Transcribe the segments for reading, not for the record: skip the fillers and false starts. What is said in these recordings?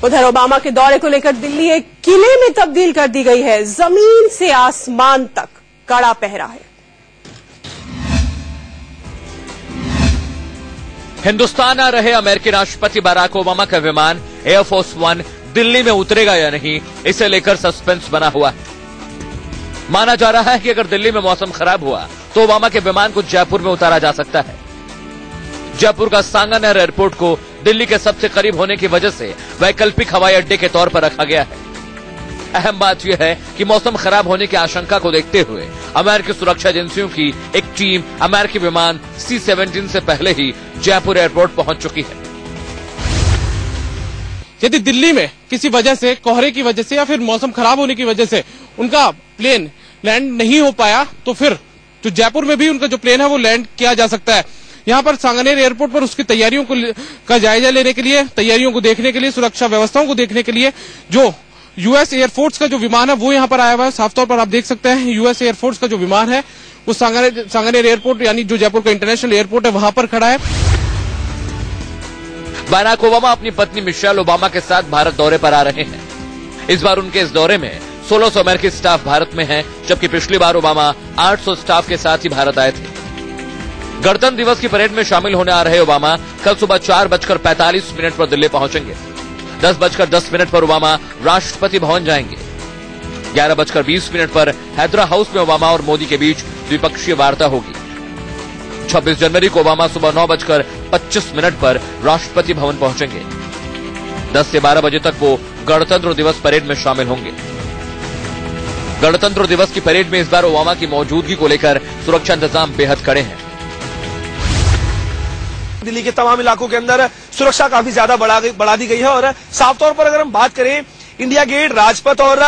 उधर ओबामा के दौरे को लेकर दिल्ली एक किले में तब्दील कर दी गई है। जमीन से आसमान तक कड़ा पहरा है। हिंदुस्तान आ रहे अमेरिकी राष्ट्रपति बराक ओबामा का विमान एयरफोर्स वन दिल्ली में उतरेगा या नहीं, इसे लेकर सस्पेंस बना हुआ है। माना जा रहा है कि अगर दिल्ली में मौसम खराब हुआ तो ओबामा के विमान को जयपुर में उतारा जा सकता है। जयपुर का सांगानेर एयरपोर्ट को दिल्ली के सबसे करीब होने की वजह से वैकल्पिक हवाई अड्डे के तौर पर रखा गया है। अहम बात यह है कि मौसम खराब होने की आशंका को देखते हुए अमेरिकी सुरक्षा एजेंसियों की एक टीम अमेरिकी विमान C-17 से पहले ही जयपुर एयरपोर्ट पहुंच चुकी है। यदि दिल्ली में किसी वजह से, कोहरे की वजह से या फिर मौसम खराब होने की वजह से उनका प्लेन लैंड नहीं हो पाया तो फिर जो जयपुर में भी उनका जो प्लेन है वो लैंड किया जा सकता है। यहाँ पर सांगानेर एयरपोर्ट पर उसकी तैयारियों का जायजा लेने के लिए, तैयारियों को देखने के लिए, सुरक्षा व्यवस्थाओं को देखने के लिए जो यूएस एयरफोर्स का जो विमान है वो यहाँ पर आया हुआ है। साफ तौर पर आप देख सकते हैं यूएस एयरफोर्स का जो विमान है वो सांगानेर एयरपोर्ट यानी जो जयपुर का इंटरनेशनल एयरपोर्ट है वहां पर खड़ा है। बराक ओबामा अपनी पत्नी मिशेल ओबामा के साथ भारत दौरे पर आ रहे हैं। इस बार उनके इस दौरे में 1600 अमेरिकी स्टाफ भारत में हैं, जबकि पिछली बार ओबामा 800 स्टाफ के साथ ही भारत आए थे। गणतंत्र दिवस की परेड में शामिल होने आ रहे ओबामा कल सुबह 4:45 पर दिल्ली पहुंचेंगे। 10:10 पर ओबामा राष्ट्रपति भवन जाएंगे। 11:20 पर हैदरा हाउस में ओबामा और मोदी के बीच द्विपक्षीय वार्ता होगी। 26 जनवरी को ओबामा सुबह 9:25 पर राष्ट्रपति भवन पहुंचेंगे। 10 से 12 बजे तक वो गणतंत्र दिवस परेड में शामिल होंगे। गणतंत्र दिवस की परेड में इस बार ओबामा की मौजूदगी को लेकर सुरक्षा इंतजाम बेहद कड़े हैं। दिल्ली के तमाम इलाकों के अंदर सुरक्षा काफी ज्यादा बढ़ा दी गई है और साफ तौर पर अगर हम बात करें इंडिया गेट, राजपथ और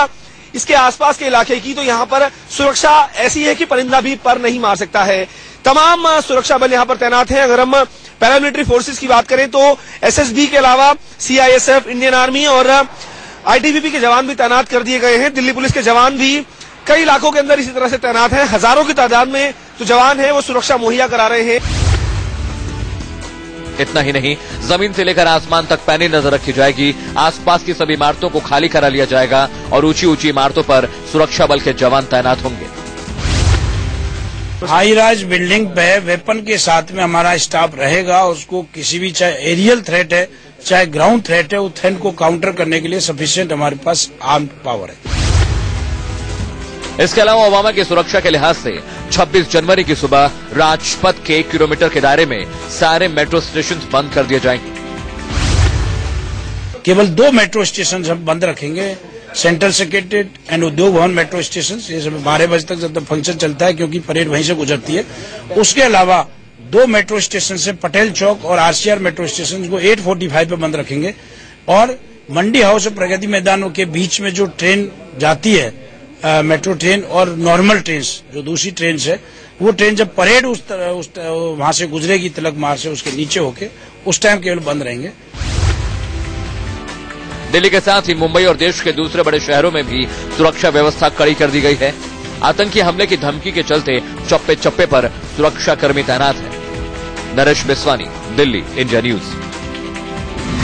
इसके आसपास के इलाके की, तो यहाँ पर सुरक्षा ऐसी है कि परिंदा भी पर नहीं मार सकता है। तमाम सुरक्षा बल यहाँ पर तैनात हैं। अगर हम पैरामिलिट्री फोर्सेस की बात करें तो एसएसबी के अलावा CISF, इंडियन आर्मी और ITBP के जवान भी तैनात कर दिए गए हैं। दिल्ली पुलिस के जवान भी कई इलाकों के अंदर इसी तरह से तैनात हैं। हजारों की तादाद में जो जवान है वो सुरक्षा मुहैया करा रहे हैं। इतना ही नहीं, जमीन से लेकर आसमान तक पैनी नजर रखी जाएगी। आसपास की सभी इमारतों को खाली करा लिया जाएगा और ऊंची ऊंची इमारतों पर सुरक्षा बल के जवान तैनात होंगे। हाई राइज बिल्डिंग पे वेपन के साथ में हमारा स्टाफ रहेगा। उसको किसी भी, चाहे एरियल थ्रेट है चाहे ग्राउंड थ्रेट है, उस थ्रेट को काउंटर करने के लिए सफिशिएंट हमारे पास आर्म्ड पावर है। इसके अलावा ओबामा की सुरक्षा के लिहाज से 26 जनवरी की सुबह राजपथ के 1 किलोमीटर के दायरे में सारे मेट्रो स्टेशन बंद कर दिए जाएंगे। केवल 2 मेट्रो स्टेशन हम बंद रखेंगे, सेंट्रल सेक्रेटेरिएट एंड उद्योग भवन मेट्रो स्टेशन। ये सब 12 बजे तक जब तक फंक्शन चलता है क्योंकि परेड वहीं से गुजरती है। उसके अलावा 2 मेट्रो स्टेशन से पटेल चौक और RCR मेट्रो स्टेशन को 8:45 पे बंद रखेंगे। और मंडी हाउस और प्रगति मैदानों के बीच में जो ट्रेन जाती है, मेट्रो ट्रेन और नॉर्मल ट्रेन, जो दूसरी ट्रेन है, वो ट्रेन जब परेड वहां से गुजरेगी तिलक मार्ग से, उसके नीचे होके, उस टाइम केवल बंद रहेंगे। दिल्ली के साथ ही मुंबई और देश के दूसरे बड़े शहरों में भी सुरक्षा व्यवस्था कड़ी कर दी गई है। आतंकी हमले की धमकी के चलते चप्पे चप्पे पर सुरक्षा कर्मी तैनात हैं। Naresh Biswani, Delhi, India news.